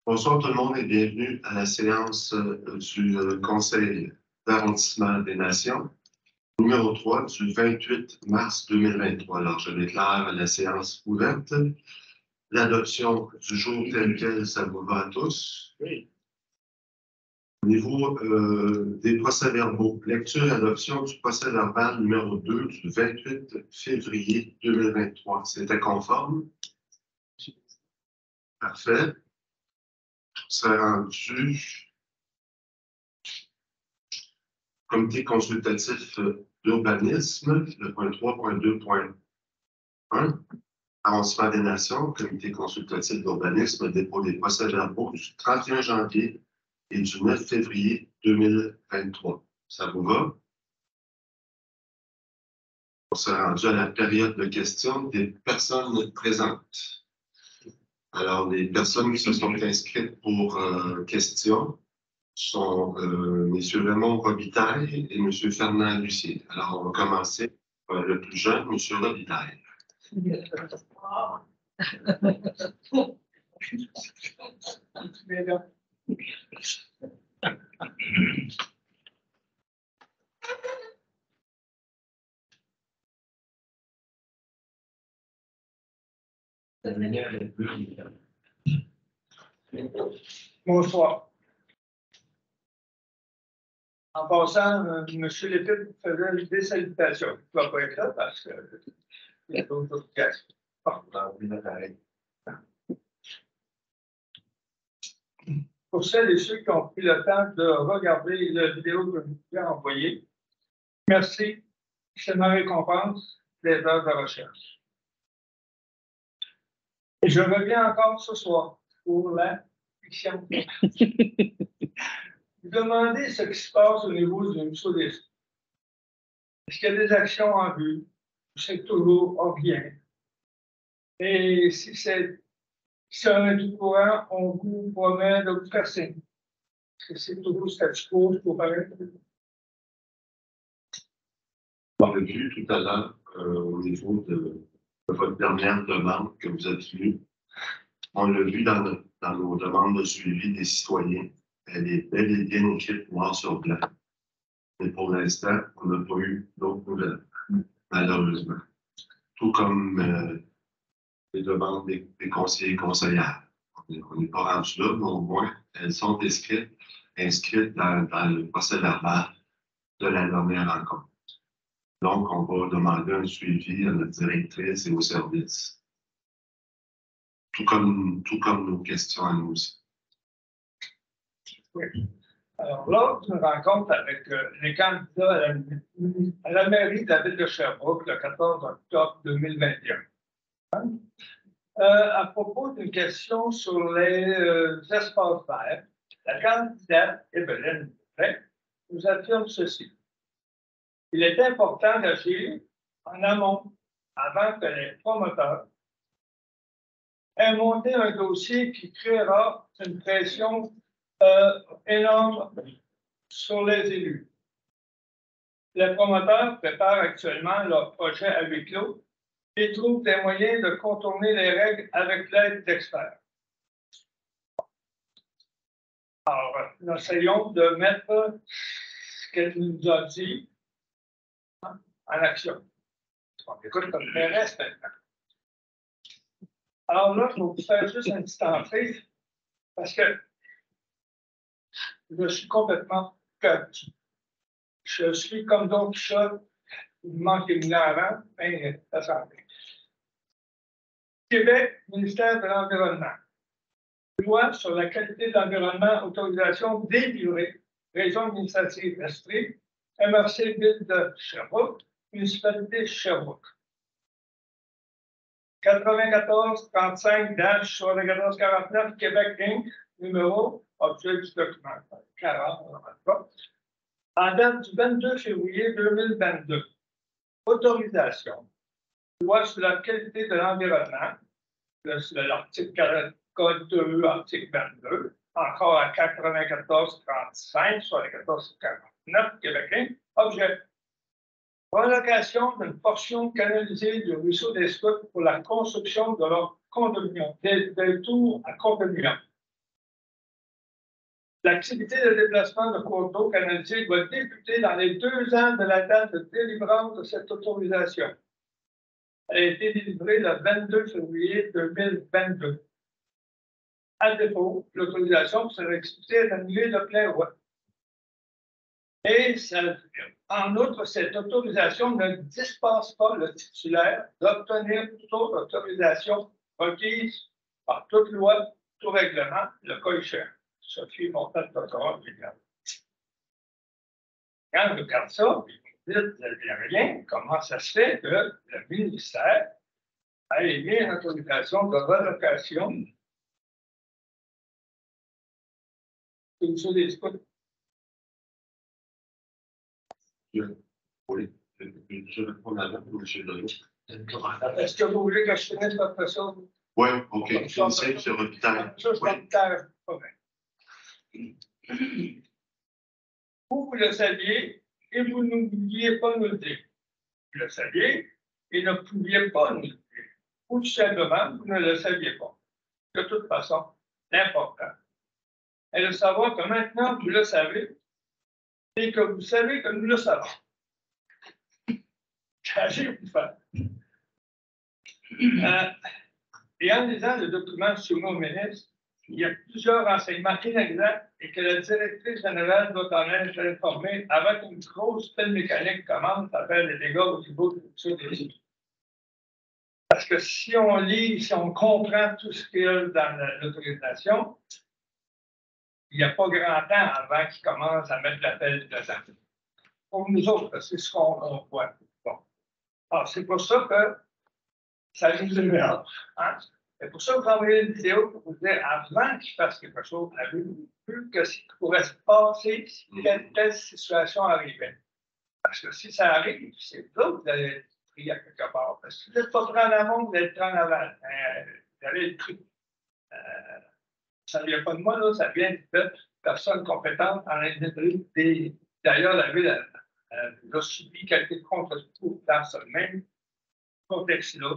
Bonsoir tout le monde et bienvenue à la séance du Conseil d'arrondissement des Nations, numéro 3 du 28 mars 2023. Alors, je déclare la séance ouverte. L'adoption du jour tel quel, ça vous va à tous? Oui. Au niveau des procès-verbaux, lecture et adoption du procès-verbal numéro 2 du 28 février 2023. C'était conforme? Parfait. C'est rendu comité consultatif d'urbanisme, le point 3.2.1, avancement des nations, comité consultatif d'urbanisme, dépôt des procès-verbaux du 31 janvier et du 9 février 2023. Ça vous va? On s'est rendu à la période de questions des personnes présentes. Alors, les personnes qui se sont inscrites pour questions sont M. Raymond Robitaille et M. Fernand Lucier. Alors, on va commencer par le plus jeune, M. Robitaille. Bonsoir. En passant, M. Lépine faisait des salutations. Il ne va pas être là parce que il y a d'autres questions. Pour celles et ceux qui ont pris le temps de regarder la vidéo que je vous ai envoyée, merci. C'est ma récompense des heures de recherche. Et je reviens encore ce soir pour la fiction. Demandez ce qui se passe au niveau du ruisseau des Sceaux. Est-ce qu'il y a des actions en vue? C'est toujours rien. Et si on est du courant, on vous promet de vous faire signe. Est-ce que c'est toujours statu quo, pour paraître? On l'a vu tout à l'heure au niveau de votre dernière demande que vous avez eue. On l'a vu dans nos demandes de suivi des citoyens. Elle est bel et bien écrite noir sur blanc. Mais pour l'instant, on n'a pas eu d'autres nouvelles, malheureusement. Tout comme les demandes des conseillers et conseillères. On n'est pas rendu là, mais au moins, elles sont inscrites dans le procès-verbal de la dernière rencontre. Donc, on va demander un suivi à notre directrice et au service. Tout comme nos questions à nous aussi. Oui. Alors là, je me rencontre avec les candidats à la mairie de la ville de Sherbrooke le 14 octobre 2021. À propos d'une question sur les espaces verts, la candidate Evelyne Dupré nous affirme ceci. Il est important d'agir en amont avant que les promoteurs aient monté un dossier qui créera une pression énorme sur les élus. Les promoteurs préparent actuellement leur projet à huis clos et trouvent des moyens de contourner les règles avec l'aide d'experts. Alors, nous essayons de mettre ce qu'elle nous a dit en action. On écoute comme le reste maintenant. Alors là, je vais vous faire juste une petite entrée parce que je suis complètement coach. Je suis comme Don Quichotte, il me manque des millions avant, mais ça s'en fait. Québec, ministère de l'Environnement. Loi sur la qualité de l'environnement, autorisation délivrée, région administrative restreinte, MRC Ville de Sherbrooke, municipalité Sherbrooke. 94-35-74-49, Québec Inc., numéro, objet du document 40, en date du 22 février 2022. Autorisation. Loi sur la qualité de l'environnement, l'article Code 2, article 22, encore à 94-35, soit les 14-49, Québec Inc. Objet. Relocation d'une portion canalisée du ruisseau des Scouts pour la construction de leur condominium, des tours à condominium. L'activité de déplacement de cours d'eau canalisé doit débuter dans les 2 ans de la date de délivrance de cette autorisation. Elle a été délivrée le 22 février 2022. À défaut, l'autorisation serait explicitée est annulée de plein droit. Et en outre, cette autorisation ne dispense pas le titulaire d'obtenir toute autre autorisation requise par toute loi, tout règlement, le cas échéant. Sophie Montagne-Doctorat, quand on regarde ça, vous dites, vous n'avez rien, comment ça se fait que le ministère a émis une autorisation de relocation? C'est une chose des écoutes. Oui, je réponds à vous, M. Legault. Est-ce que vous voulez que je finisse votre question? Oui, OK. Finissez sur l'hôpital. Vous le saviez et vous n'oubliez pas nous le dire. Vous le saviez et ne pouviez pas nous le dire. Ou tout simplement, vous ne le saviez pas. De toute façon, l'important est de savoir que maintenant vous le savez et que vous savez que nous le savons. J'ai vous faire. Et en lisant le document soumis au ministre, il y a plusieurs renseignements inexacts et que la directrice générale doit en être informée avant qu'une grosse pelle mécanique commence à faire des dégâts au niveau de des îles. Parce que si on lit, si on comprend tout ce qu'il y a dans l'autorisation, il n'y a pas grand temps avant qu'ils commencent à mettre la pelle dedans. Pour nous autres, c'est ce qu'on voit. Bon. Alors, c'est pour ça que ça nous énerve. Hein? C'est pour ça que vous envoyez une vidéo pour vous dire, avant qu'ils fassent quelque chose, avez-vous vu que ce qui pourrait se passer si telle situation arrivait? Parce que si ça arrive, c'est là que vous allez être pris à quelque part. Parce que si vous n'êtes pas pris en amont, vous allez être pris en avant. Vous allez être pris. Ça ne vient pas de moi, là, ça vient de personnes compétentes en industrie. D'ailleurs, la ville a subi quelques contre-coups dans ce même contexte-là.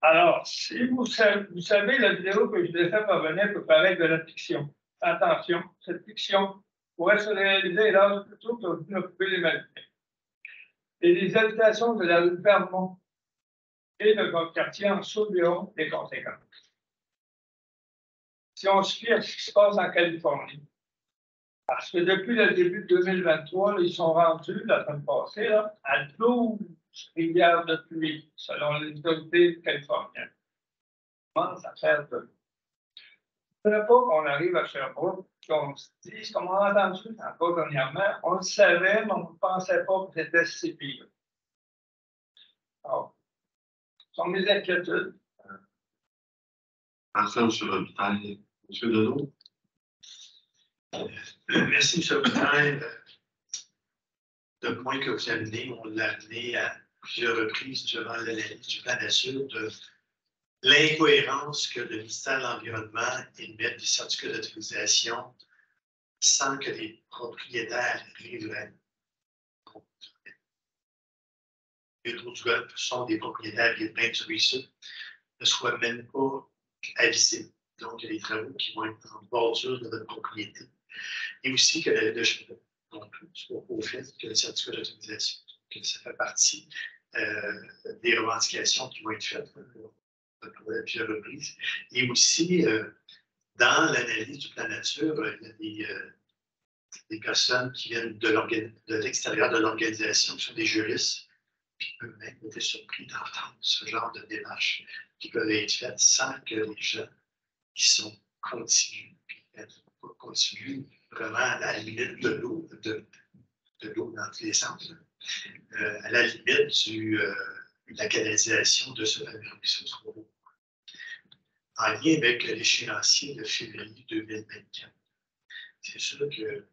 Alors, si vous savez, la vidéo que je vous ai fait parvenir peut paraître de la fiction. Attention, cette fiction pourrait se réaliser là plutôt que vous ne pouvez l'imaginer. Et les habitations de la rue Vermont et de votre quartier en subiront des conséquences. Si on se fie à ce qui se passe en Californie, parce que depuis le début de 2023, là, ils sont rendus, la semaine passée, là, à 12 rivières de pluie, selon les autorités californiennes. On commence à faire de l'eau. Il ne faudrait pas qu'on arrive à Sherbrooke, qu'on se dise, comme on a entendu encore dernièrement, on le savait, mais on ne pensait pas que c'était si pire. Alors, ce sont mes inquiétudes. Personne sur l'hôpital. M. Legault. Merci, M. le Président. Le point que vous amenez, on l'a amené à plusieurs reprises durant l'analyse du plan d'assure de l'incohérence que le ministère de l'Environnement émette des certificats d'autorisation sans que les propriétaires riverains du Golfe sont des propriétaires riverains du ruisseau ne soient même pas avisés. Donc, il y a des travaux qui vont être en bordure de votre propriété. Et aussi que la ville de donc, au fait que le certificat d'autorisation, que ça fait partie des revendications qui vont être faites à plusieurs reprises. Et aussi, dans l'analyse du plan nature, il y a des personnes qui viennent de l'extérieur de l'organisation, qui sont des juristes, qui peuvent même être surpris d'entendre ce genre de démarches qui peuvent être faites sans que les gens qui sont continus, vraiment à la limite de l'eau, de l'eau dans tous les sens, à la limite de la canalisation de ce fameux ruisseau, en lien avec l'échéancier de février 2024. C'est sûr qu'il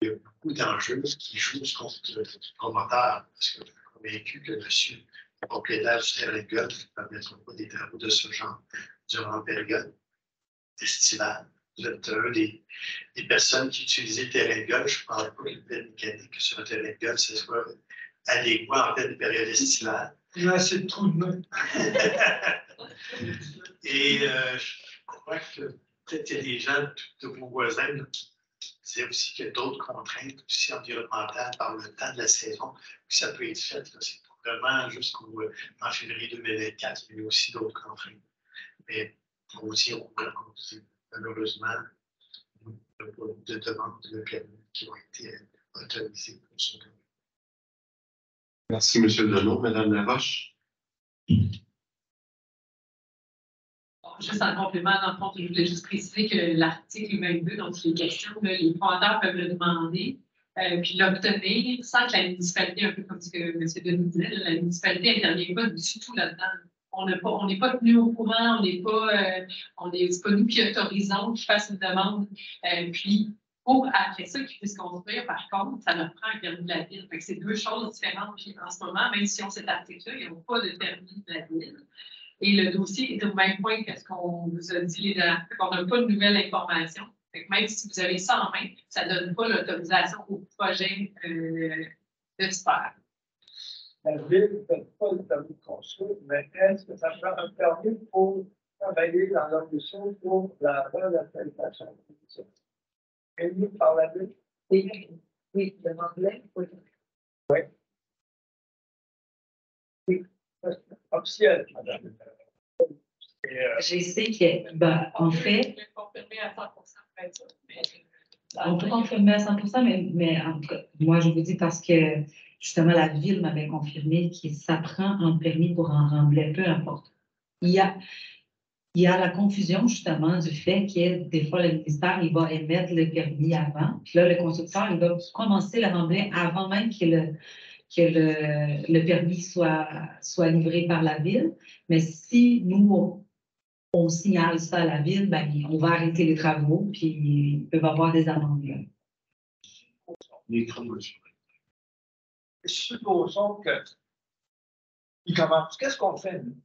y a beaucoup d'enjeux qui jouent contre le promoteur, parce que je suis convaincu que monsieur le propriétaire du terrain de golf ne permettra pas des travaux de ce genre durant la période estivale. Vous êtes un des personnes qui utilisent le terrain de golf. Je ne parle pas d'une pelle mécanique sur un terrain de golf, ce soit adéquat en pleine période estivale. Il y a assez de trous de main. Et je crois que Peut-être qu'il y a des gens de vos voisins là, qui disaient aussi qu'il y a d'autres contraintes aussi environnementales par le temps de la saison, que ça peut être fait. C'est pas vraiment jusqu'en février 2024, il y a aussi d'autres contraintes. Mais aussi, on dit, malheureusement, il n'y a pas de demandes de permis qui ont été autorisées pour ça. Merci, M. Delon. Mme Laroche. Juste en complément, dans le fond, je voulais juste préciser que l'article 22, donc les questions, là, les promoteurs peuvent le demander, puis l'obtenir sans que la municipalité, un peu comme ce que M. Denis disait, la municipalité n'intervient pas du tout là-dedans. On n'est pas tenu au courant, c'est pas nous qui autorisons qu'ils fassent une demande. Puis, pour après ça, qu'ils puissent construire, par contre, ça leur prend un permis de la ville. Fait que c'est deux choses différentes. Puis en ce moment, même si on cet article-là, il n'y a pas de permis de la ville. Et le dossier est au même point que ce qu'on vous a dit les dernières fois, qu'on n'a pas de nouvelles informations. Fait que même si vous avez ça en main, ça ne donne pas l'autorisation au projet de SPER. La ville ne donne pas le permis de construire, mais est-ce que ça prend un permis pour travailler dans leur mission pour la revitalisation? Émis par la ville? Oui, demande-le. Oui. Oui, officiel, madame. Je sais que, ben, en fait, Confirmer à 100%, on peut confirmer à 100%, mais en tout cas, moi, je vous dis parce que justement, la ville m'avait confirmé que ça prend un permis pour en rembler, peu importe. Il y a la confusion justement du fait que des fois, le ministère, il va émettre le permis avant, puis là, le constructeur, il va commencer le rembler avant même que le permis soit livré par la ville. Mais si nous, on signale ça à la ville, ben, on va arrêter les travaux, puis ils peuvent avoir des amendes. Supposons qu'ils commencent. Qu'est-ce qu'on fait, nous?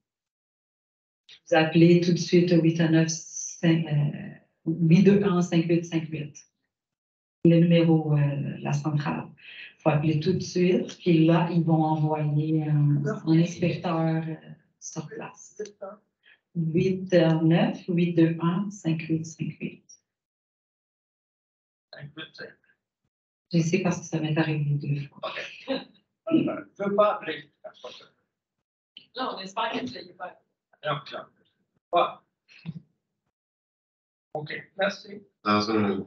Vous appelez tout de suite au 821-5858. Le numéro, la centrale. Il faut appeler tout de suite, puis là, ils vont envoyer un inspecteur sur place. 819-821-5858. Je sais parce que ça m'est arrivé 2 fois. Je ne veux pas appeler. Là, on espère que vous n'ayez pas. Non. OK, merci. Dans un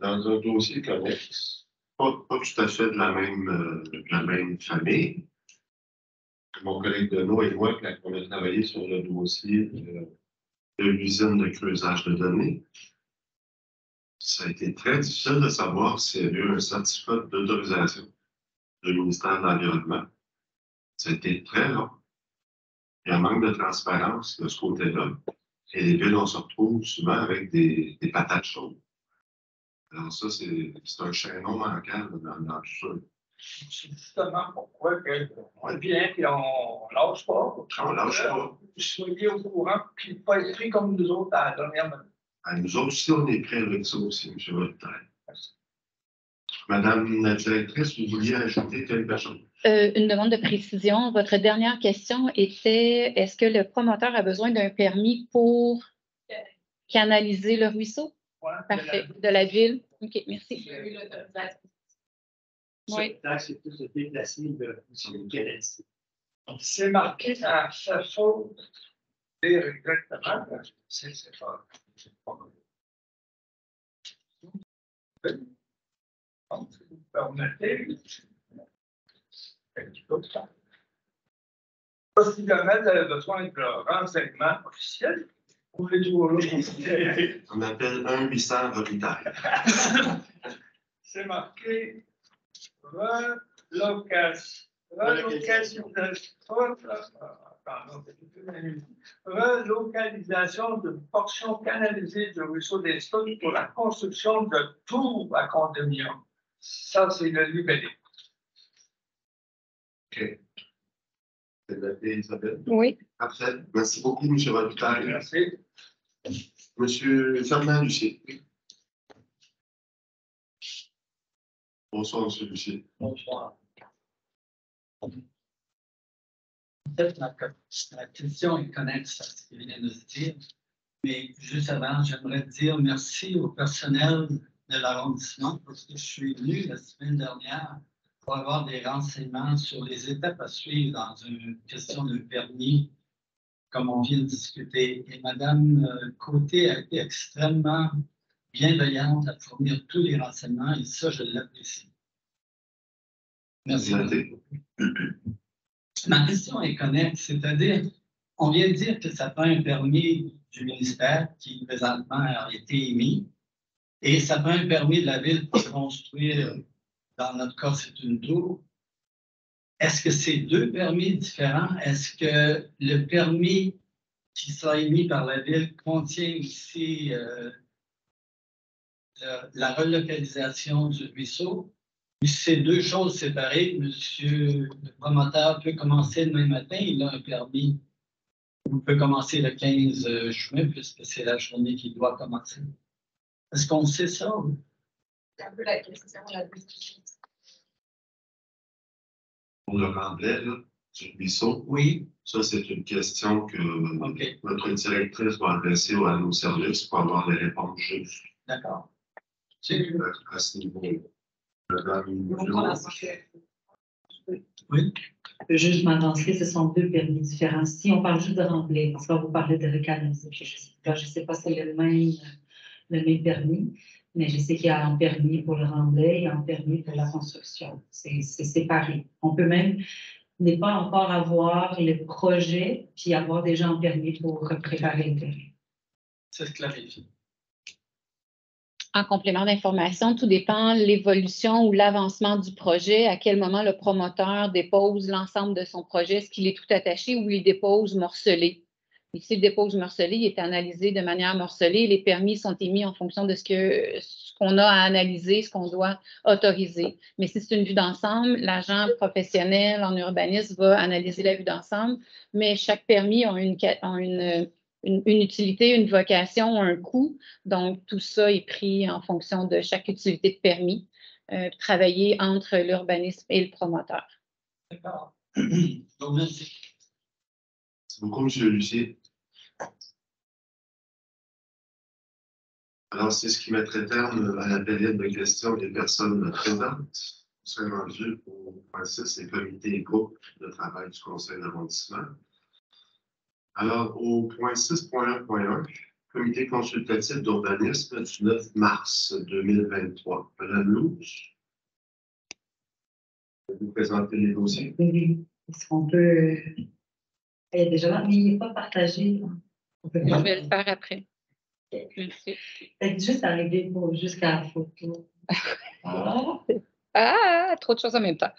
dossier connexe, pas tout à fait de la même famille. Mon collègue Deneau et moi, quand on a travaillé sur le dossier de l'usine de creusage de données, ça a été très difficile de savoir s'il y a eu un certificat d'autorisation du ministère de l'Environnement. Ça a été très long. Il y a un manque de transparence de ce côté-là. Et les villes, on se retrouve souvent avec des patates chaudes. Alors ça, c'est un chaînon manquant dans tout ça. C'est justement pourquoi on vient et on ne lâche pas. On ne lâche pas. Soyez au courant, puis pas être pris comme nous autres à la dernière minute. Nous autres aussi, on est prêts avec ça aussi, M. Voltaire. Madame la directrice, vous vouliez ajouter quelque chose? Une demande de précision. Votre dernière question était, est-ce que le promoteur a besoin d'un permis pour canaliser le ruisseau? Ouais, Parfait. De la ville? OK, merci. Oui. C'est plus de déplacer le canalisé. c'est marqué à sa faute. Exactement. C'est fort. Donc, si vous permettez, possiblement, vous avez besoin de renseignements officiels. Vous voulez toujours le considérer. On appelle 1-800 Voltaire. C'est marqué relocalisation d'une portion canalisée du ruisseau des Stocks pour la construction de tours à condominium. Ça, c'est le libellé. OK. C'est noté, Isabelle? Oui. Parfait. Merci beaucoup, M. Voltaire. Merci. M. Fernand Lucier. Bonsoir, M. Lucier. Bonsoir. En fait, ma question est connexe à ce qu'il vient de se dire. Mais juste avant, j'aimerais dire merci au personnel de l'arrondissement parce que je suis venu la semaine dernière pour avoir des renseignements sur les étapes à suivre dans une question de permis, comme on vient de discuter. Et Mme Côté a été extrêmement bienveillante à fournir tous les renseignements et ça, je l'apprécie. Merci. Ma question est connexe, c'est-à-dire, on vient de dire que ça prend un permis du ministère qui présentement a été émis et ça prend un permis de la ville pour construire, dans notre cas, c'est une tour. Est-ce que c'est deux permis différents? Est-ce que le permis qui sera émis par la ville contient aussi la relocalisation du ruisseau? Puis c'est deux choses séparées. Monsieur le promoteur peut commencer demain matin, il a un permis. Il peut commencer le 15 juin, puisque c'est la journée qu'il doit commencer. Est-ce qu'on sait ça? C'est un peu la question la plus. Pour le remblai, là, du ruisseau, Oui. ça, c'est une question que notre directrice va adresser à nos services pour avoir les réponses justes. D'accord. À ce niveau-là. Oui. Je peux juste m'avancer, ce sont deux permis différents. Si on parle juste de remblai, parce que vous parlez de recanaliser, je ne sais pas si c'est le même permis, mais je sais qu'il y a un permis pour le remblai et un permis pour la construction. C'est séparé. On peut même ne pas encore avoir le projet puis avoir déjà un permis pour préparer le terrain. C'est clarifié. En complément d'information, tout dépend de l'évolution ou l'avancement du projet, à quel moment le promoteur dépose l'ensemble de son projet, est-ce qu'il est tout attaché ou il dépose morcelé. Et s'il dépose morcelé, il est analysé de manière morcelée. Les permis sont émis en fonction de ce qu'on a à analyser, ce qu'on doit autoriser. Mais si c'est une vue d'ensemble, l'agent professionnel en urbanisme va analyser la vue d'ensemble, mais chaque permis a une utilité, une vocation, un coût. Donc, tout ça est pris en fonction de chaque utilité de permis, travailler entre l'urbanisme et le promoteur. D'accord. Donc, merci. Merci beaucoup, M. Lucier. Alors, c'est ce qui mettrait terme à la période de questions des personnes présentes. Nous sommes rendus au point 6, les comités et groupes de travail du conseil d'arrondissement. Alors, au point 6.1.1, comité consultatif d'urbanisme du 9 mars 2023. Madame Louche, vous présenter les dossiers. Oui, est-ce qu'on peut... Il y a déjà là, mais il n'est pas partagé. Je vais le faire après. Merci. Peut-être juste arriver jusqu'à la photo. Trop de choses en même temps.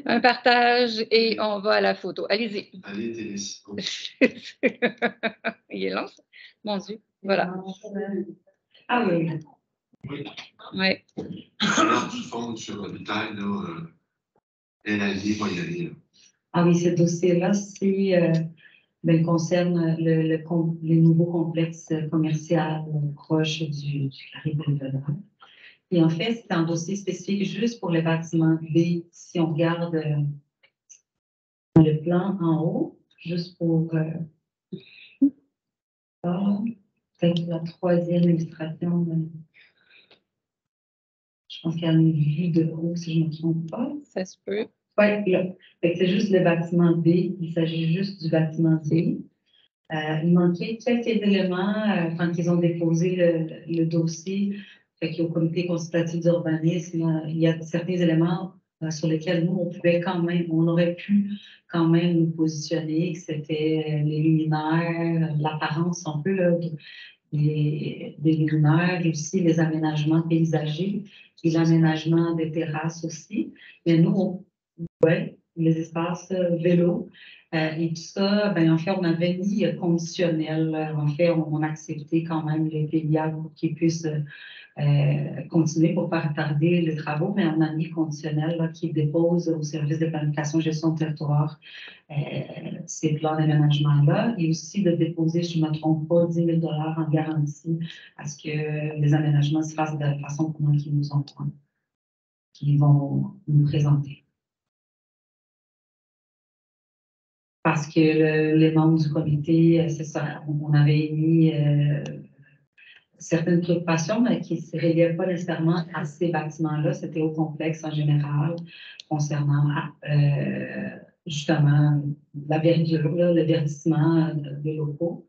Un partage et on va à la photo. Allez-y. Allez, Télécipo. Il est long, ça. Mon Dieu. Voilà. Ah oui. Oui. Oui. Alors, du fond, sur le détail, là, LAI va y aller. Là. Ah oui, ce dossier-là, concerne les nouveaux complexes commerciaux proches du Carré Boulevard. Et en fait, c'est un dossier spécifique juste pour les bâtiments B. Si on regarde le plan en haut, juste pour peut-être la troisième illustration. Je pense qu'il y a une vue de haut, si je ne me trompe pas. Ça se peut. Oui, là. C'est juste le bâtiment B. Il s'agit juste du bâtiment B. Il manquait quelques éléments quand ils ont déposé le dossier. Au comité consultatif d'urbanisme, il y a certains éléments sur lesquels nous, on aurait pu quand même nous positionner, que c'était les luminaires, l'apparence un peu là, des luminaires, aussi les aménagements paysagers et l'aménagement des terrasses aussi. Mais nous, les espaces vélos. Et tout ça, en fait, on avait mis conditionnel. En fait, on acceptait quand même les PIA pour qu'ils puissent continuer pour ne pas retarder les travaux, mais on a mis conditionnel là, qui dépose au service de planification et gestion de territoire ces plans d'aménagement-là, et aussi de déposer, je ne me trompe pas, 10 000 $ en garantie à ce que les aménagements se fassent de la façon comment qu'ils vont nous présenter. parce que les membres du comité, c'est ça, on avait émis certaines préoccupations, mais qui ne se reliaient pas nécessairement à ces bâtiments-là. C'était au complexe en général, concernant justement la verdure, le verdissement des locaux.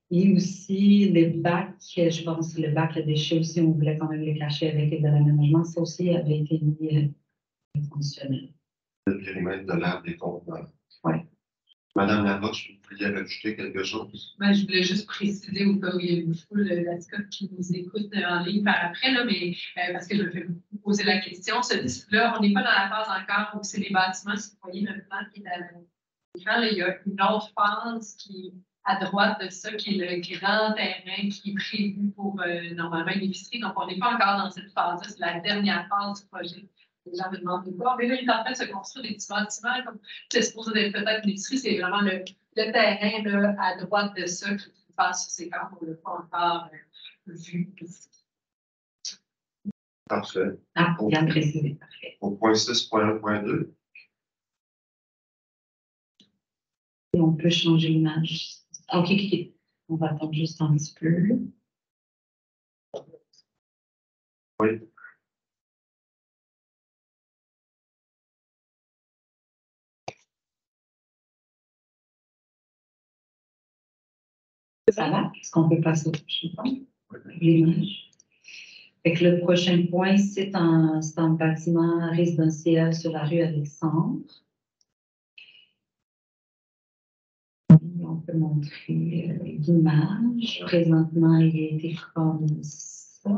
Et aussi les bacs, je pense que le bac à déchets aussi, on voulait quand même les cacher avec de l'aménagement. Ça aussi avait été mis conditionnel. Le périmètre de l'air des conteneurs. Oui. Madame Laroche, vous vouliez rajouter quelque chose? Ben, je voulais juste préciser au cas où il y a une foule d'ASCOP qui nous écoute en ligne par après, là, mais parce que je me fais beaucoup poser la question. Là, on n'est pas dans la phase encore où c'est les bâtiments. Si vous voyez le plan qui est à l'écran, il y a une autre phase qui est à droite de ça, qui est le grand terrain qui est prévu pour normalement une épicerie. Donc, on n'est pas encore dans cette phase-là. C'est la dernière phase du projet. Les gens me demandent de voir. Mais là, il est en train de se construire des petits bâtiments. Comme c'est supposé être peut-être une épicerie, c'est vraiment le terrain là, à droite de ça qui passe sur ces camps. On ne l'a pas encore vu ici. Parfait. Ah, bien précisé. Parfait. Au point 6.1.2. Et on peut changer l'image. OK. On va attendre juste un petit peu. Oui. Ça va? Est-ce qu'on peut passer au prochain point? L'image. Fait que le prochain point, c'est un bâtiment résidentiel sur la rue Alexandre. On peut montrer l'image. Présentement, il a été comme ça.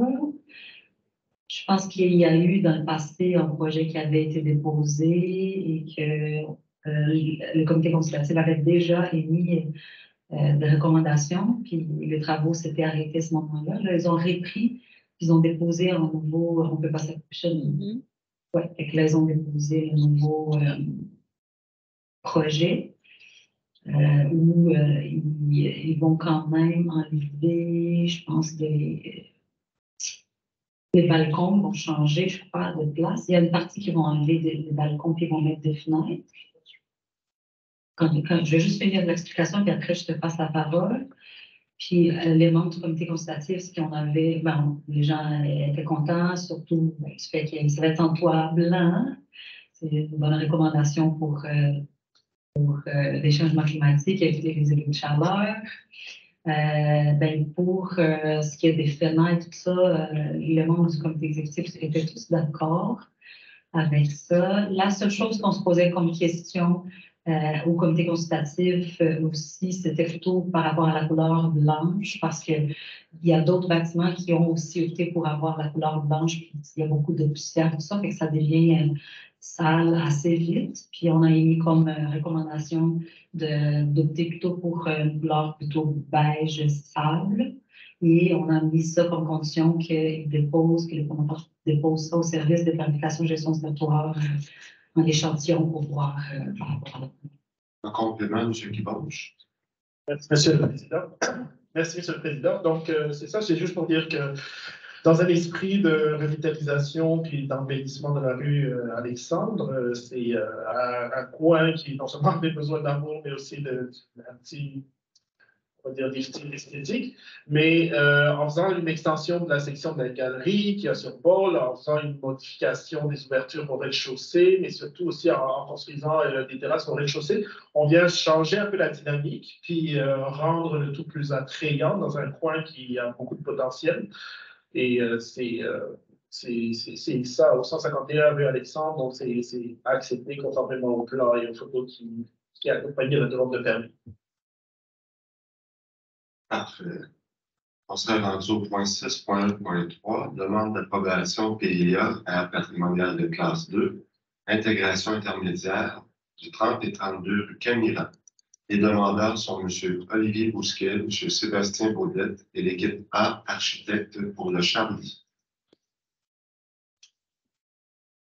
Je pense qu'il y a eu dans le passé un projet qui avait été déposé et que le comité consultatif avait déjà émis des recommandations, puis les travaux s'étaient arrêtés à ce moment-là. Là, ils ont repris, ils ont déposé un nouveau, on peut passer à la prochaine. Oui, fait que là, ils ont déposé un nouveau projet où ils vont quand même enlever, je pense, les balcons vont changer, je crois, de place. Il y a une partie qui vont enlever des balcons puis ils vont mettre des fenêtres. Je vais juste finir l'explication, puis après, je te passe la parole. Puis les membres du comité consultatif, ce qu'on avait, les gens étaient contents, surtout du fait que ça va être en toit blanc. C'est une bonne recommandation pour les changements climatiques, éviter les élus de chaleur. Pour ce qui est des fenêtres, tout ça, les membres du comité exécutif étaient tous d'accord avec ça. La seule chose qu'on se posait comme question au comité consultatif aussi, c'était plutôt par rapport à la couleur blanche, parce qu'il y a d'autres bâtiments qui ont aussi opté pour avoir la couleur blanche, puis il y a beaucoup de poussière, tout ça, fait que ça devient sale assez vite. Puis on a émis comme recommandation d'opter plutôt pour une couleur plutôt beige sable. Et on a mis ça comme condition que les promoteurs déposent ça au service de planification et gestion du territoire en échantillon pour voir par rapport à la. Un complément, M. Guibanche. Merci, Monsieur le Président. Merci, Monsieur le Président. Donc, c'est ça, c'est juste pour dire que dans un esprit de revitalisation puis d'embellissement de la rue Alexandre, c'est un coin qui non seulement avait besoin d'amour, mais aussi d'un petit, on va dire, des styles esthétiques, mais en faisant une extension de la section de la galerie qui a sur Paul, en faisant une modification des ouvertures au rez-de-chaussée, mais surtout aussi en construisant des terrasses au rez-de-chaussée, on vient changer un peu la dynamique, puis rendre le tout plus attrayant dans un coin qui a beaucoup de potentiel. Et c'est ça, au 151 rue Alexandre, donc c'est accepté conformément au plan et aux photos qui accompagnent la demande de permis. Parfait. On serait rendu au point 6.1.3, demande d'approbation PIA à patrimonial de classe 2, intégration intermédiaire du 30 et 32 rue Camira. Les demandeurs sont M. Olivier Bousquet, M. Sébastien Baudette et l'équipe A Architecte pour le Charlie.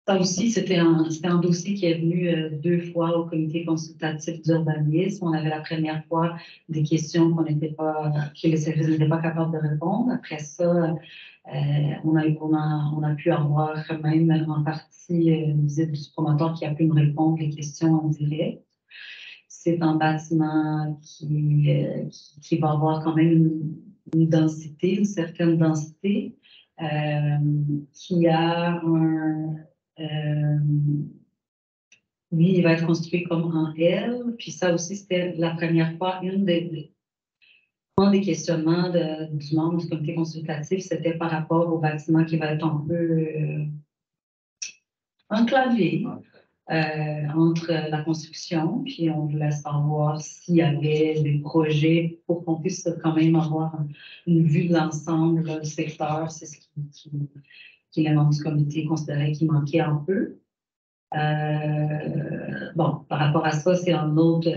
Ça aussi, c'était un dossier qui est venu 2 fois au comité consultatif d'urbanisme. On avait la première fois des questions que les services n'étaient pas capables de répondre. Après ça, on a pu avoir même en partie une visite du promoteur qui a pu nous répondre les questions en direct. c'est un bâtiment qui va avoir quand même une densité, une certaine densité, qui a oui, il va être construit comme en L, puis ça aussi, c'était la première fois, un des questionnements du membre du comité consultatif, c'était par rapport au bâtiment qui va être un peu enclavé entre la construction, puis on voulait savoir s'il y avait des projets pour qu'on puisse quand même avoir une vue de l'ensemble du secteur. C'est ce qui les membres du comité considéraient qu'il manquait un peu. Bon, par rapport à ça, c'est un autre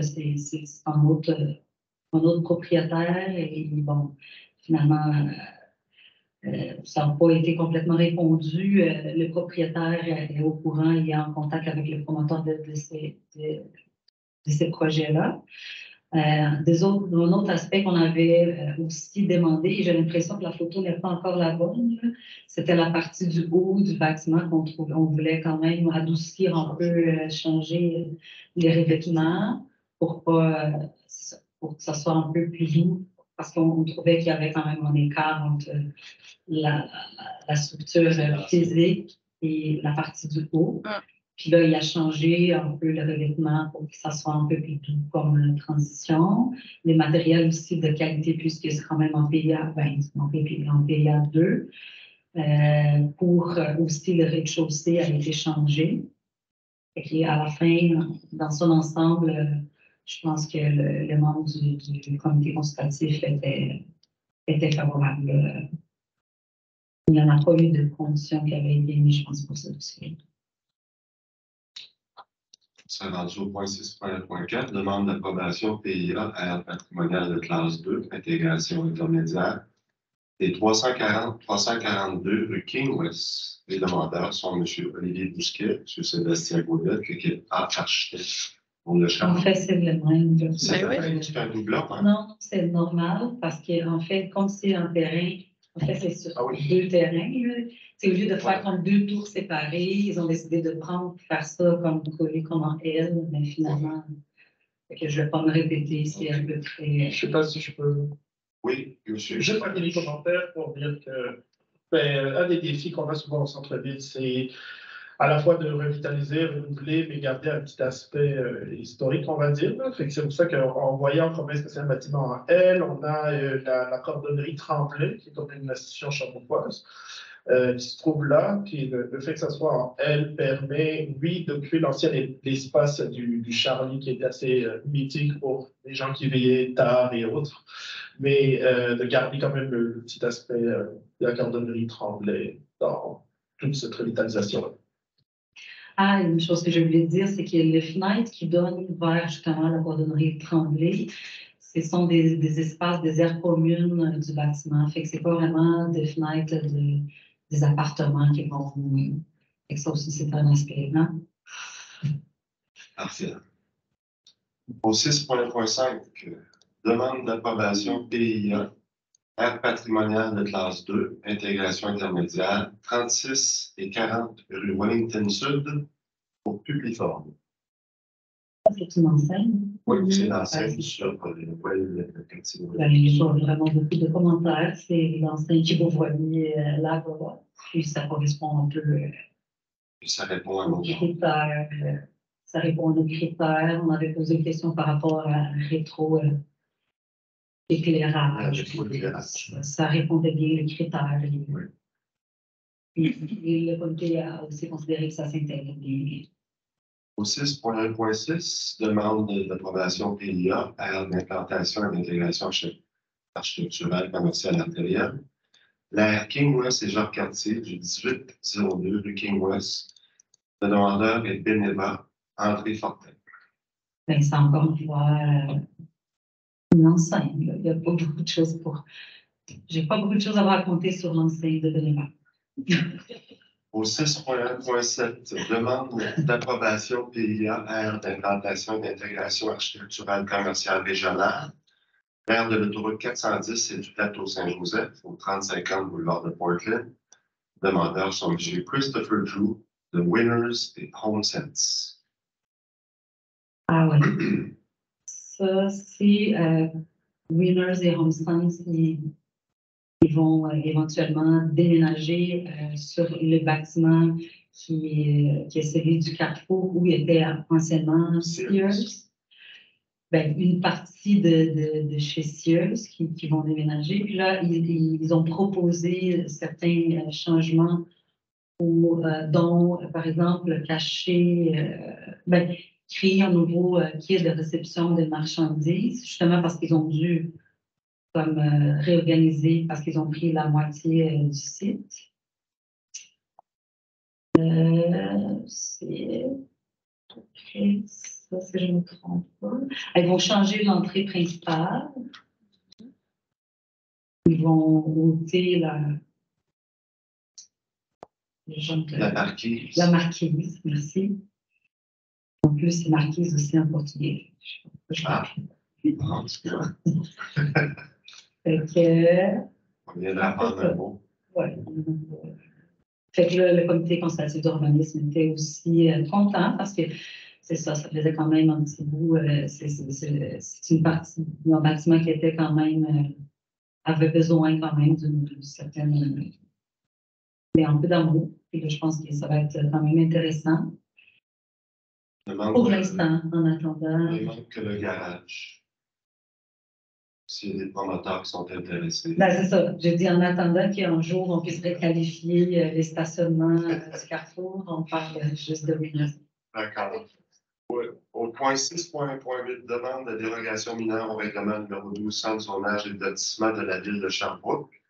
propriétaire et bon, finalement, ça n'a pas été complètement répondu. Le propriétaire est au courant, il est en contact avec le promoteur de ces projets-là. Un autre aspect qu'on avait aussi demandé, et j'ai l'impression que la photo n'est pas encore la bonne, c'était la partie du haut du bâtiment on voulait quand même adoucir un peu, changer les revêtements pour que ça soit un peu plus doux, parce qu'on trouvait qu'il y avait quand même un écart entre la structure physique et la partie du haut. Puis là, il a changé un peu le revêtement pour que ça soit un peu plus doux comme transition. Les matériels aussi de qualité, puisque c'est quand même en PA, en PA 2. Pour aussi le rez-de-chaussée a été changé. Et à la fin, dans son ensemble, je pense que le membre du comité consultatif était favorable. Il n'y en a pas eu de conditions qui avaient été mises, je pense, pour ce dossier. C'est rendu au point 6.4, demande d'approbation PIA aire patrimoniale de classe 2, intégration intermédiaire. Et 342 rue King West. Les demandeurs sont M. Olivier Bousquet, M. Sébastien Gaudette, l'équipe architecte pour le champ. En fait, c'est le même. C'est un doublon, hein? Non, c'est normal parce qu'en fait, comme c'est un terrain, en fait, c'est sur 2 terrains. Au lieu de faire comme 2 tours séparées, ils ont décidé de faire ça comme coller comme en L, mais finalement, je ne vais pas me répéter, c'est un peu très. Je ne sais pas si je peux. Oui, monsieur. Juste un petit commentaire pour dire que un des défis qu'on a souvent au centre-ville, c'est à la fois de revitaliser, renouveler, mais garder un petit aspect historique, on va dire. C'est pour ça qu'en voyant comme c'est un bâtiment en L, on a la cordonnerie Tremblay, qui est comme une institution champenoise, qui se trouve là. Puis le fait que ça soit en L permet, oui, d'occuper l'espace du Charlie, qui est assez mythique pour les gens qui veillaient tard et autres, mais de garder quand même le petit aspect de la cordonnerie Tremblay dans toute cette revitalisation-là. Ah, une chose que j'ai oublié de dire, c'est que les fenêtres qui donnent vers justement la cordonnerie Tremblay, ce sont des espaces, des aires communes du bâtiment. Fait que c'est pas vraiment des fenêtres des appartements qui vont. Fait que ça aussi, c'est un aspect, non? Parfait. Au 6.5, demande d'approbation PIA, aire patrimoniale de classe 2, intégration intermédiaire, 36 et 40 rue Wellington Sud, pour Publiforme. C'est une enseigne. Oui, c'est l'enseigne sur le Il y a vraiment beaucoup de commentaires. C'est l'enseigne qui vous voyez là-bas. Puis ça correspond un peu ça répond à aux critères. Ça répond à nos critères. On avait posé une question par rapport à un rétro-éclairage. Ça répondait bien aux critères. Oui. Et le comité a aussi considéré que ça s'intègre bien. Au 6.1.6, demande d'approbation PIA, aire d'implantation et d'intégration architecturale commerciale artérielle. L'aire King West et Jacques-Cartier du 1802 rue King West. Le demandeur est Beneva, André Fortin. Ben, c'est encore une fois une enseigne. Il n'y a pas beaucoup de choses J'ai pas beaucoup de choses à vous raconter sur l'enseigne de Beneva. Au 6.1.7, demande d'approbation PIA, aire d'implantation et d'intégration architecturale commerciale régionale. L'aire de l'autoroute 410 et du plateau Saint-Joseph, au 3050 boulevard de Portland. Demandeurs sont M. Christopher Drew, de Winners et HomeSense. Ah oui. Ça, c'est Winners et Homestands qui vont éventuellement déménager sur le bâtiment qui est celui du Carrefour où était anciennement Sears. Ben, une partie de chez Sears qui vont déménager. Puis là, ils ont proposé certains changements dont, par exemple, créer un nouveau quai de réception de marchandises, justement parce qu'ils ont dû comme réorganiser, parce qu'ils ont pris la moitié du site. C'est ça, si je ne me trompe pas. Ils vont changer l'entrée principale. Ils vont ôter la marquise. La marquise, merci. En plus, c'est marquise aussi en portugais. En tout cas. Fait que, on vient d'apprendre un mot. Ouais. Fait que le comité consultatif d'urbanisme était aussi content parce que c'est ça faisait quand même un petit bout. C'est une partie d'un bâtiment qui était quand même, avait besoin quand même d'une certaine. Mais un peu d'amour. Et là, je pense que ça va être quand même intéressant. Pour l'instant, en attendant. Il manque que le garage. S'il y a des promoteurs qui sont intéressés. Ben, c'est ça. J'ai dit en attendant qu'un jour, on puisse réqualifier les stationnements du Carrefour, on parle juste de Winners. D'accord. Au point 6.8, demande de dérogation mineure au règlement numéro 12, centre zonage et lotissement de la ville de Sherbrooke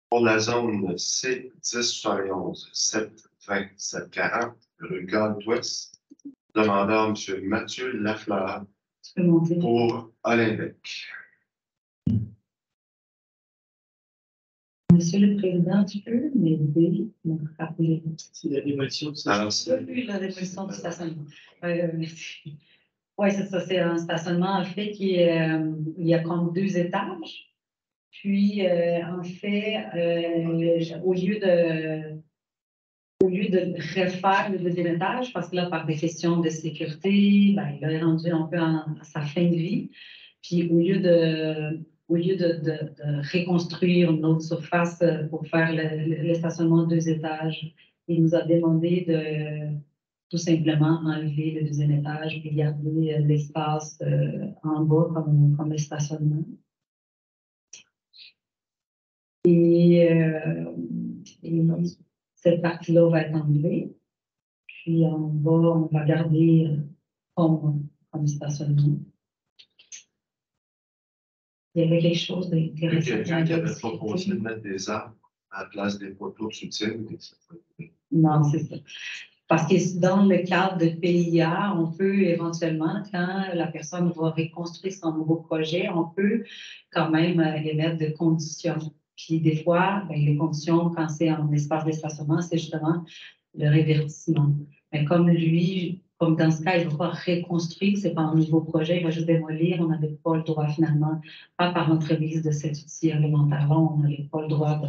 pour la zone C1071 720 740 rue Gaulle-Ouest. Demandeur M. Mathieu Lafleur pour Olympique. Monsieur le Président, tu peux m'aider, me rappeler? C'est la démolition. Oui, la démolition du stationnement. Merci. Oui, c'est ça. C'est un stationnement, en fait, il y a comme 2 étages. Puis, en fait, au lieu de refaire le 2e étage, parce que là, par des questions de sécurité, ben, il est rendu un peu à sa fin de vie. Puis, au lieu de reconstruire une autre surface pour faire le stationnement de 2 étages, il nous a demandé de tout simplement enlever le 2e étage et garder l'espace en bas comme le stationnement. Et cette partie-là va être enlevée. Puis en bas, on va garder comme stationnement. Il y avait quelque chose d'intéressant. Quelqu'un qui avait proposé de mettre des arbres à la place des poteaux de soutien. Non, c'est ça. Parce que dans le cadre de PIA, on peut éventuellement, quand la personne va reconstruire son nouveau projet, on peut quand même émettre des conditions. Puis des fois, ben, les conditions, quand c'est en espace de stationnement, c'est justement le révertissement. Mais comme lui, comme dans ce cas, il ne va pas reconstruire, ce n'est pas un nouveau projet, il va juste démolir, on n'avait pas le droit finalement, pas par l'entremise de cet outil réglementaire-là, on n'avait pas le droit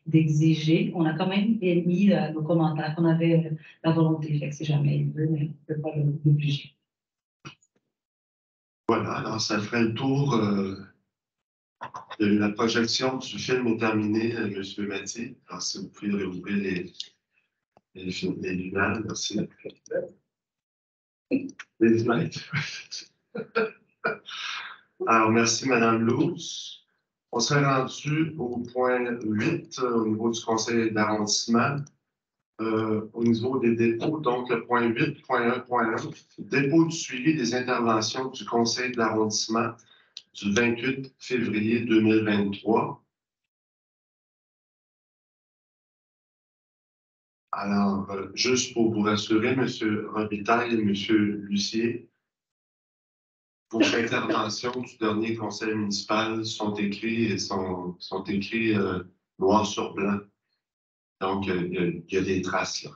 d'exiger. On a quand même émis nos commentaires, qu'on avait la volonté, fait que si jamais il veut, mais on ne peut pas l'obliger. Voilà, alors ça ferait le tour de la projection du film est terminée, M. Mathieu. Alors si vous pouvez réouvrir les lumières, merci. Les images. Alors, merci, Mme Louz. On serait rendu au point 8 au niveau du conseil d'arrondissement. Au niveau des dépôts, donc le point 8.1.1, dépôt du suivi des interventions du conseil d'arrondissement du 28 février 2023. Alors, juste pour vous rassurer, M. Robitaille et M. Lucier, vos interventions du dernier conseil municipal sont écrites noir sur blanc. Donc, il y a des traces là.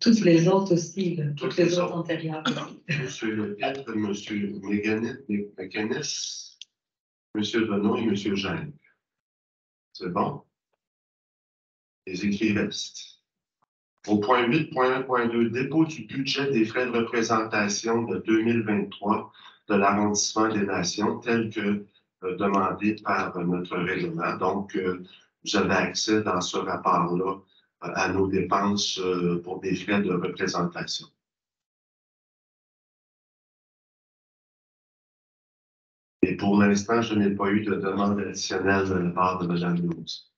Toutes les autres aussi, là. Toutes les autres antérieures. M. Lepietre, M. Mécanis, M. Renaud et M. Gênes. C'est bon? Les écrits restent. Au point 8.1.2, dépôt du budget des frais de représentation de 2023 de l'arrondissement des Nations tel que demandé par notre règlement. Donc, vous avez accès dans ce rapport-là à nos dépenses pour des frais de représentation. Et pour l'instant, je n'ai pas eu de demande additionnelle de la part de Mme Lose.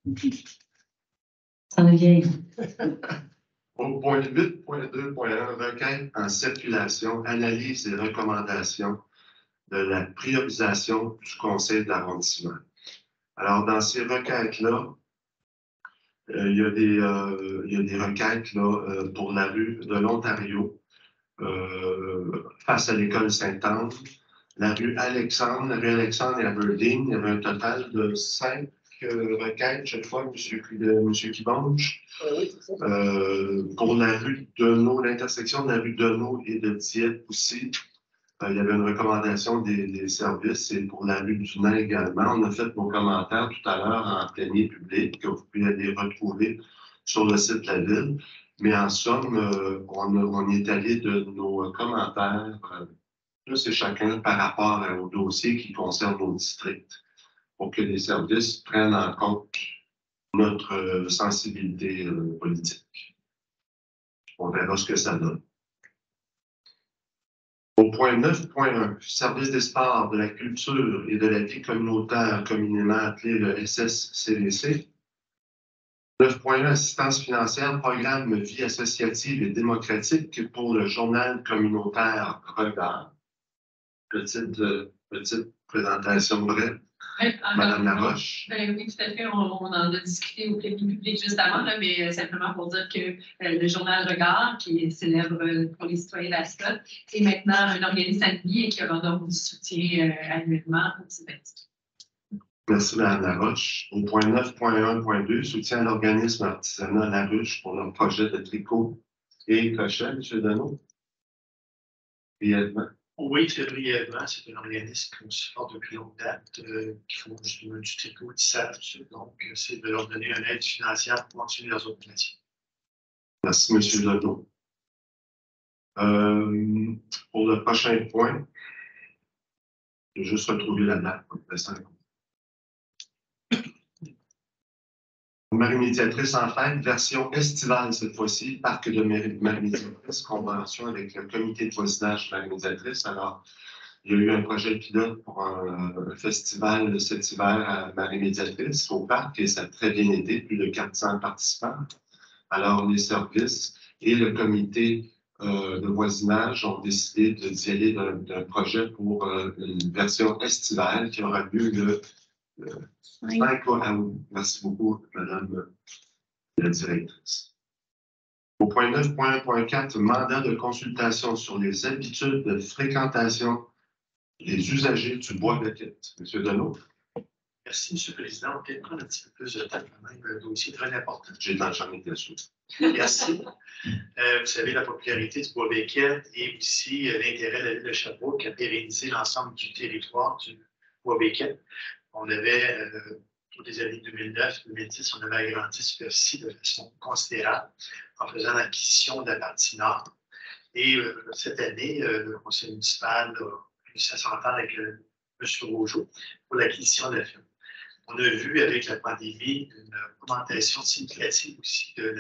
Ça vient. Au point 8.2.1, requête en circulation, analyse et recommandations de la priorisation du conseil d'arrondissement. Alors, dans ces requêtes-là, il y a des requêtes là, pour la rue de l'Ontario, face à l'école Sainte-Anne, la rue Alexandre et Aberdeen. Il y avait un total de 5 requêtes, je crois, M. Kibonge. Oui, c'est ça. Pour la rue Deneau, l'intersection de la rue Deneau et de Dieppe aussi, il y avait une recommandation des services et pour la rue du Nain également. On a fait nos commentaires tout à l'heure en plénier public que vous pouvez aller retrouver sur le site de la Ville. Mais en somme, on est allé de nos commentaires, tous et chacun par rapport au dossier qui concerne nos districts pour que les services prennent en compte notre sensibilité politique. On verra ce que ça donne. Au point 9.1, service des sports, de la culture et de la vie communautaire communément appelé le SSCVC. 9.1, assistance financière, programme vie associative et démocratique pour le journal communautaire Regard. Petite présentation brève. Madame Laroche. Oui, tout à fait. On en a discuté au plénier public juste avant, là, mais simplement pour dire que le journal Regard, qui est célèbre pour les citoyens d'Ascot, est maintenant un organisme admis et qui aura donc du soutien annuellement pour ces activités. Merci, Mme Laroche. Au point 9.1.2, soutien à l'organisme artisanal La Ruche pour leur projet de tricot et crochet, M. Deneau. Brièvement. Oui, très brièvement, c'est un organisme qui nous supporte depuis longue date, qui font du tricot, du tissage. Donc, c'est de leur donner une aide financière pour continuer leurs autres métiers. Merci, M. Deneau. Pour le prochain point, je vais juste retrouver la date pour le restant. Marie-Médiatrice en fête, version estivale cette fois-ci, parc de Marie-Médiatrice, convention avec le comité de voisinage Marie-Médiatrice. Alors, il y a eu un projet pilote pour un festival cet hiver à Marie-Médiatrice au parc et ça a très bien été, plus de 400 participants. Alors, les services et le comité de voisinage ont décidé d'y aller d'un projet pour une version estivale qui aura lieu le 5 août. Merci beaucoup, Madame la directrice. Au point 9.1.4, mandat de consultation sur les habitudes de fréquentation des usagers du Bois-Beckett. M. Deneau. Merci, M. le Président. On peut prendre un petit peu plus de temps quand même, un dossier très important. J'ai dans le champ de Merci. Vous savez, la popularité du Bois-Beckett et aussi l'intérêt de la ville de Sherbrooke à pérenniser l'ensemble du territoire du Bois-Beckett. On avait, pour les années 2009-2010, on avait agrandi la superficie de façon considérable en faisant l'acquisition de la partie nord. Et cette année, le conseil municipal a réussi à s'entendre avec M. Rougeau pour l'acquisition de la ferme. On a vu avec la pandémie une augmentation significative aussi de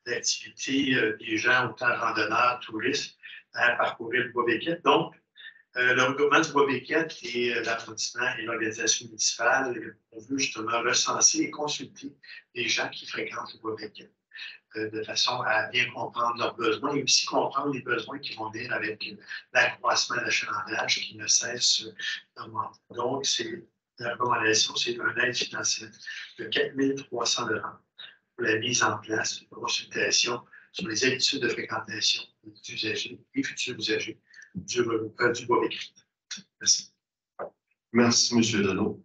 l'activité des gens, autant randonneurs, touristes, à parcourir le Bois-Beckett. Donc, le regroupement du Bois-Beckett et l'arrondissement et l'organisation municipale ont voulu justement recenser et consulter les gens qui fréquentent le Bois-Beckett de façon à bien comprendre leurs besoins et aussi comprendre les besoins qui vont venir avec l'accroissement de l'achalandage qui ne cesse d'augmenter. Donc, la recommandation, c'est une aide financière de 4 300 $ pour la mise en place d'une consultation sur les habitudes de fréquentation des usagers et futurs usagers du Bois-Beckett. Merci. Merci, M. Deneau.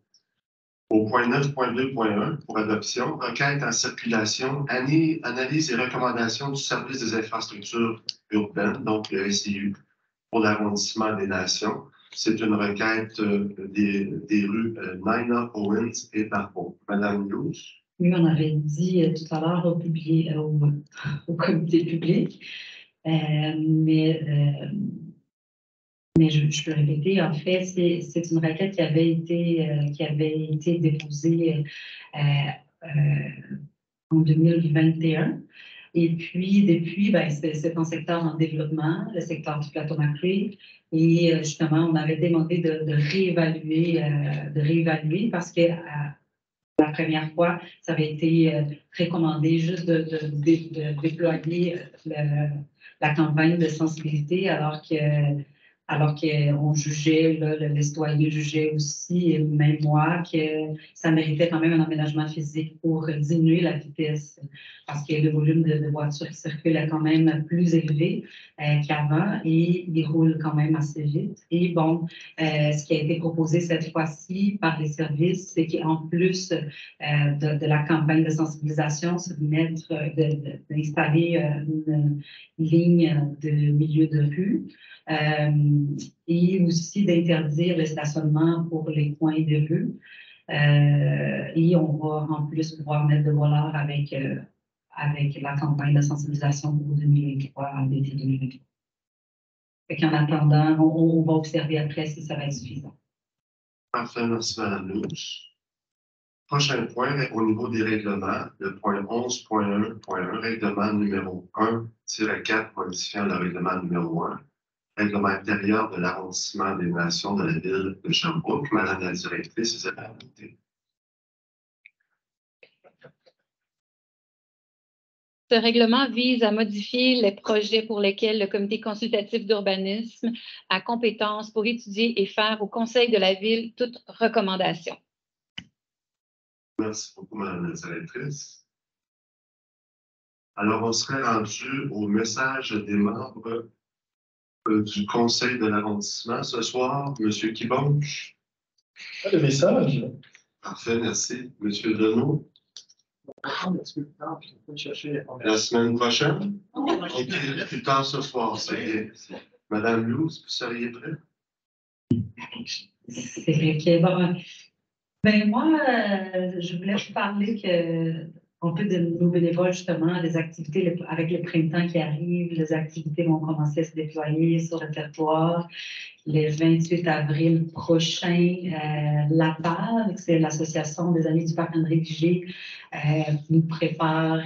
Au point 9.2.1, pour adoption, requête en circulation, analyse et recommandation du service des infrastructures urbaines, donc le SIU, pour l'arrondissement des Nations. C'est une requête des rues Nina Owens et Barbeau. Madame Luz. Oui, on avait dit tout à l'heure au comité public, mais Mais je peux répéter, en fait, c'est une requête qui avait été déposée en 2021. Et puis, depuis, ben, c'est un secteur en développement, le secteur du plateau Macri. Et justement, on avait demandé de réévaluer parce que la première fois, ça avait été recommandé juste de déployer la campagne de sensibilité alors qu'on jugeait, là, les citoyens jugeaient aussi, et même moi, que ça méritait quand même un aménagement physique pour diminuer la vitesse, parce que le volume de voitures qui circulent est quand même plus élevé qu'avant et ils roulent quand même assez vite. Et bon, ce qui a été proposé cette fois-ci par les services, c'est qu'en plus de la campagne de sensibilisation, c'est d'installer une ligne de milieu de rue. Et aussi d'interdire le stationnement pour les coins de rue. Et on va en plus pouvoir mettre de valeur avec la campagne de sensibilisation pour 2023, en l'été 2023. En attendant, on va observer après si ça va être suffisant. Parfait, merci Mme Louche. Prochain point, au niveau des règlements, le point 11.1.1, règlement numéro 1-4 modifiant le règlement numéro 1. Règlement intérieur de l'arrondissement des nations de la ville de Sherbrooke. Madame la directrice, vous avez noté. Ce règlement vise à modifier les projets pour lesquels le comité consultatif d'urbanisme a compétence pour étudier et faire au conseil de la ville toute recommandation. Merci beaucoup, Madame la directrice. Alors, on serait rendu au message des membres du conseil de l'arrondissement ce soir. Monsieur Kibonge. Pas de message. Parfait, merci. Monsieur Deneau. La semaine prochaine? OK, plus tard ce soir, c'est bien. Madame Louze, vous seriez prête? C'est vrai que, bon, ben moi, je voulais vous parler un peu de nos bénévoles, justement, des activités avec le printemps qui arrive, les activités vont commencer à se déployer sur le territoire. Le 28 avril prochain, l'APAV, c'est l'Association des Amis du Parc André-Vigée, nous prépare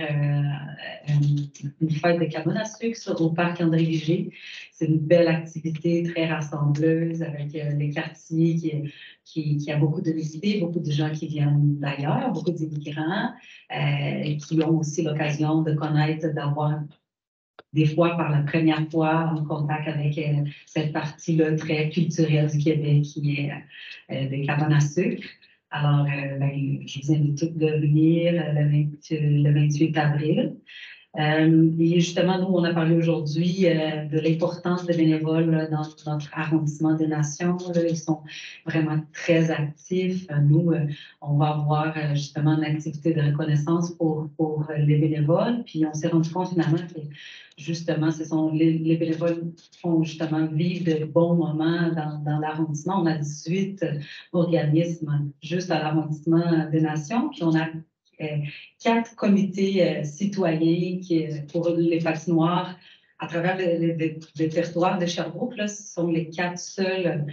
une fête de cabane à sucre au Parc André-Vigée. C'est une belle activité très rassembleuse avec les quartiers qui a beaucoup de visités, beaucoup de gens qui viennent d'ailleurs, beaucoup d'immigrants qui ont aussi l'occasion de connaître, d'avoir des fois par la première fois en contact avec cette partie-là très culturelle du Québec qui est des cabanes à sucre. Alors, je vous invite tous de venir le 28 avril. Et justement, nous, on a parlé aujourd'hui de l'importance des bénévoles dans notre arrondissement des Nations. Là, ils sont vraiment très actifs. Nous, on va avoir justement une activité de reconnaissance pour les bénévoles. Puis on s'est rendu compte finalement que justement, les bénévoles font justement vivre de bons moments dans l'arrondissement. On a 18 organismes juste à l'arrondissement des Nations. Puis on a 4 comités citoyens pour les patinoires à travers les territoires de Sherbrooke. Là, ce sont les 4 seuls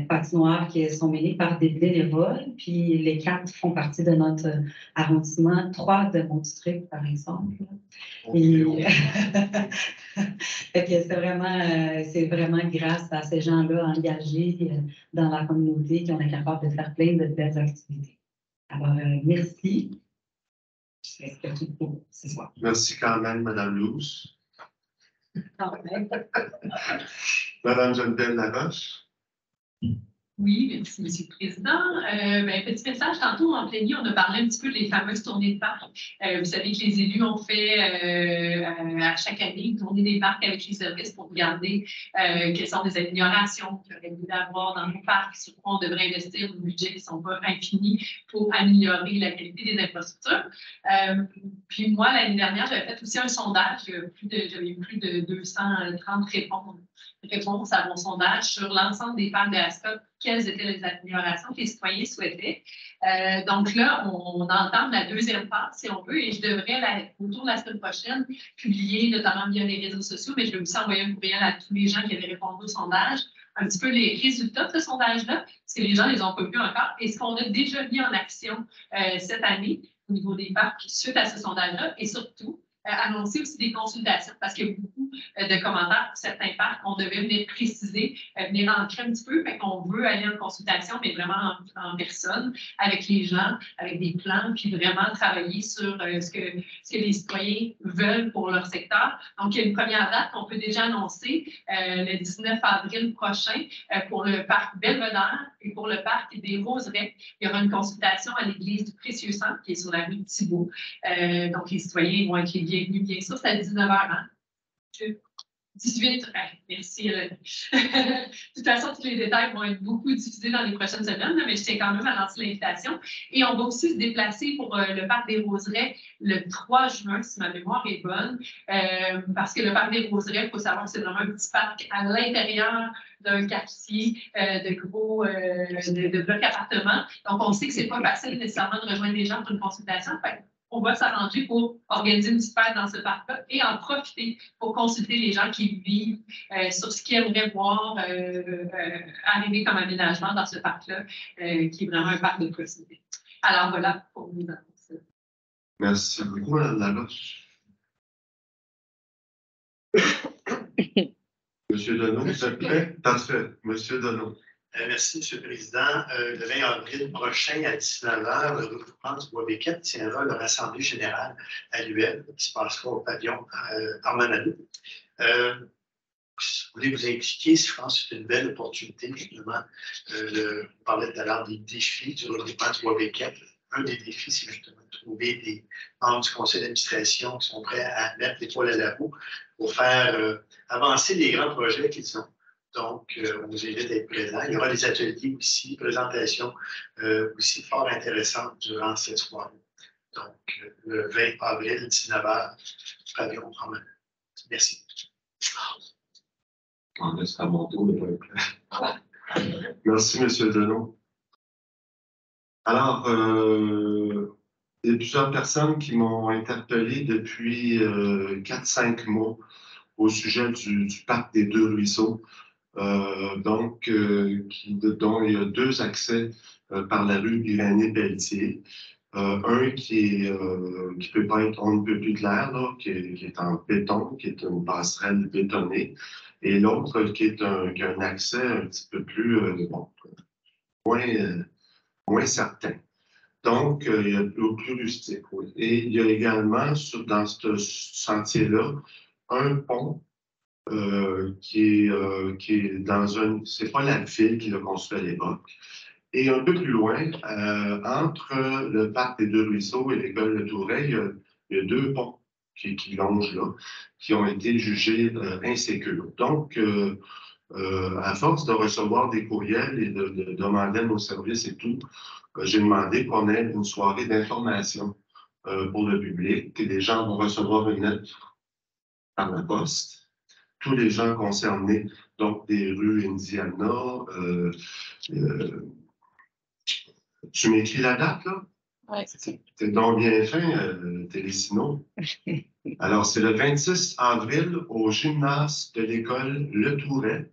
patinoires qui sont menés par des bénévoles. Puis les 4 font partie de notre arrondissement, 3 de mon district, par exemple. Et c'est vraiment grâce à ces gens-là engagés dans la communauté qu'on est capable de faire plein de belles activités. Alors, merci. Merci quand même, Madame Louze. Madame Geneviève Laroche. Oui, merci, M. le Président. Petit message, tantôt en plénier, on a parlé un petit peu des fameuses tournées de parcs. Vous savez que les élus ont fait à chaque année une tournée des parcs avec les services pour regarder quelles sont les améliorations qu'il y aurait dû avoir dans nos parcs, sur quoi on devrait investir nos budgets qui ne sont pas infinis pour améliorer la qualité des infrastructures. Puis moi, l'année dernière, j'avais fait aussi un sondage. J'avais eu plus de 230 réponses à mon sondage sur l'ensemble des parcs de Ascot, quelles étaient les améliorations que les citoyens souhaitaient. Donc là, on entame la deuxième phase, si on veut, et je devrais, autour de la semaine prochaine, publier, notamment via les réseaux sociaux, mais je vais aussi envoyer un courriel à tous les gens qui avaient répondu au sondage un petit peu les résultats de ce sondage-là, parce que les gens ne les ont pas vus encore, et ce qu'on a déjà mis en action cette année au niveau des parcs suite à ce sondage-là, et surtout, annoncer aussi des consultations, parce qu'il y a beaucoup de commentaires pour certains parcs. On devait venir préciser, venir ancrer un petit peu, fait qu'on veut aller en consultation, mais vraiment en personne, avec les gens, avec des plans, puis vraiment travailler sur ce que les citoyens veulent pour leur secteur. Donc, il y a une première date qu'on peut déjà annoncer le 19 avril prochain pour le parc Belvedere et pour le parc des Roseraies. Il y aura une consultation à l'église du Précieux Sang, qui est sur la rue de Thibault. Donc, les citoyens vont être les bienvenus, bien sûr, c'est à 19h. Hein? 18, merci. De toute façon, tous les détails vont être beaucoup diffusés dans les prochaines semaines, mais je tiens quand même à lancer l'invitation. Et on va aussi se déplacer pour le parc des Roseraies le 3 juin, si ma mémoire est bonne, parce que le parc des Roseraies, il faut savoir que c'est vraiment un petit parc à l'intérieur d'un quartier de blocs appartements. Donc, on sait que c'est pas facile nécessairement de rejoindre les gens pour une consultation. On va s'arranger pour organiser une petite fête dans ce parc-là et en profiter pour consulter les gens qui vivent sur ce qu'ils aimeraient voir arriver comme aménagement dans ce parc-là, qui est vraiment un parc de proximité. Alors voilà pour nous annoncer. Merci beaucoup, Mme Laroche. Monsieur Deneau, vous êtes prêt? Parfait. Monsieur Deneau. Merci, M. le Président. Le 20 avril prochain, à 19h, le regroupement du Bois Béquette tiendra leur assemblée générale à l'UL, qui se passera au pavillon Armanado. Je voulais vous impliquer, je pense que c'est une belle opportunité, justement. On parlait tout à l'heure des défis du regroupement du Bois Béquette. Un des défis, c'est justement de trouver des membres du conseil d'administration qui sont prêts à mettre l'étoile à la roue pour faire avancer les grands projets qu'ils ont. Donc, on vous invite à être présents. Il y aura des ateliers aussi, présentations aussi fort intéressantes durant cette soirée. Donc, le 20 avril, 19h, pavillon Armanado. Merci. On laisse à mon tour. Merci, M. Deneau. Alors, il y a plusieurs personnes qui m'ont interpellé depuis 4-5 mois au sujet du parc des Deux Ruisseaux. Dont il y a 2 accès par la rue Irénée-Pelletier. Un qui peut pas être, on ne peut plus clair, là, qui est en béton, qui est une passerelle bétonnée, et l'autre qui est qui a un accès un petit peu plus moins certain. Donc, il y a plus rustique. Oui. Et il y a également dans ce sentier-là un pont qui est dans c'est pas la ville qui l'a construit à l'époque. Et un peu plus loin, entre le parc des Deux Ruisseaux et l'école de Touret, il y a 2 ponts qui longent là, qui ont été jugés insécures. Donc, à force de recevoir des courriels et de demander à nos services et tout, j'ai demandé qu'on ait une soirée d'information pour le public, que les gens vont recevoir une lettre par la poste. Tous les gens concernés, donc des rues Indiana. Tu m'écris la date, là? Oui. T'es donc bien fin, Télésino. Alors, c'est le 26 avril au gymnase de l'école Le Touret.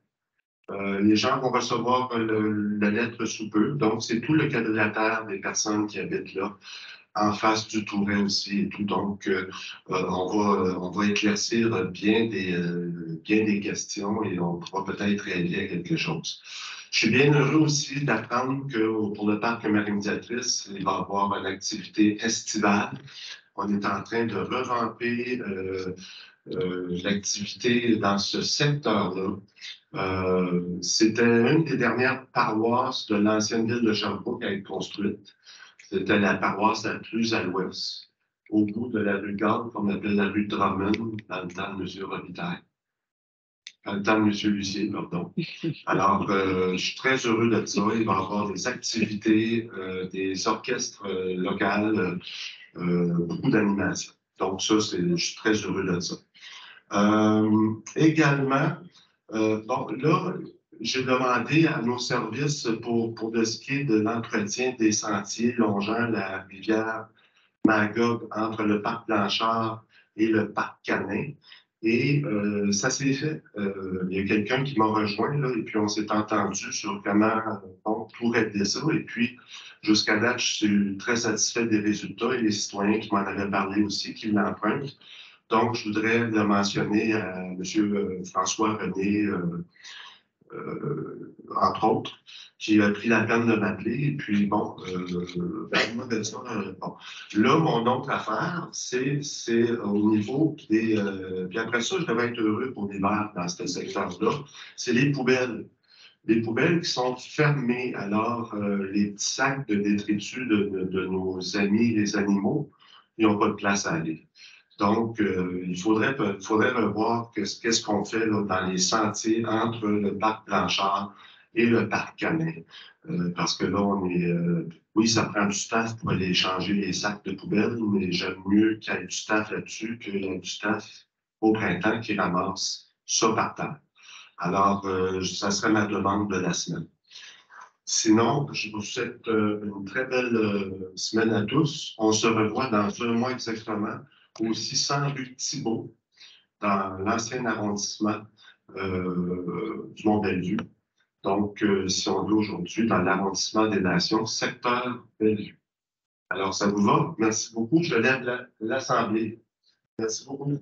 Les gens vont recevoir la lettre sous peu. Donc, c'est tout le quadrilatère des personnes qui habitent là, en face du Touret aussi et tout. Donc, on va éclaircir bien des questions et on pourra peut-être réagir à quelque chose. Je suis bien heureux aussi d'apprendre que pour le parc Marie-Médiatrice, il va y avoir une activité estivale. On est en train de revamper l'activité dans ce secteur-là. C'était une des dernières paroisses de l'ancienne ville de Sherbrooke à être construite. C'était la paroisse la plus à l'ouest, au bout de la rue Garde, qu'on appelle la rue Drummond, dans le temps de M. Robitaille. Dans le temps de M. Lucier, pardon. Alors, je suis très heureux de ça. Il va y avoir des activités, des orchestres locaux, beaucoup d'animation. Donc, ça, je suis très heureux de ça. Également, là, j'ai demandé à nos services pour ce qui est de l'entretien des sentiers longeant la rivière Magog entre le parc Blanchard et le parc Canin. Et ça s'est fait. Il y a quelqu'un qui m'a rejoint, là, et puis on s'est entendu sur comment on pourrait régler ça. Et puis, jusqu'à date, je suis très satisfait des résultats et les citoyens qui m'en avaient parlé aussi, qui l'empruntent. Donc, je voudrais le mentionner à M. François René, entre autres, qui a pris la peine de m'appeler. Et puis, bon, bon. Là, mon autre affaire, c'est au niveau des... puis après ça, je devrais être heureux pour l'hiver dans ce secteur-là. C'est les poubelles. Les poubelles qui sont fermées. Alors, les petits sacs de détritus de nos amis, les animaux, ils n'ont pas de place à aller. Donc, il faudrait revoir qu'est-ce qu'on fait là, dans les sentiers entre le parc Blanchard et le parc Canet. Parce que là, on est... oui, ça prend du staff pour aller changer les sacs de poubelle, mais j'aime mieux qu'il y ait du staff là-dessus qu'il y ait du staff au printemps qui ramasse ça par terre. Alors, ça serait ma demande de la semaine. Sinon, je vous souhaite une très belle semaine à tous. On se revoit dans un mois exactement au 600 rue Thibault, dans l'ancien arrondissement du Mont-Bellevue. Donc, si on veut aujourd'hui, dans l'arrondissement des Nations, secteur Bellevue. Alors, ça vous va? Merci beaucoup. Je lève l'Assemblée. Merci beaucoup.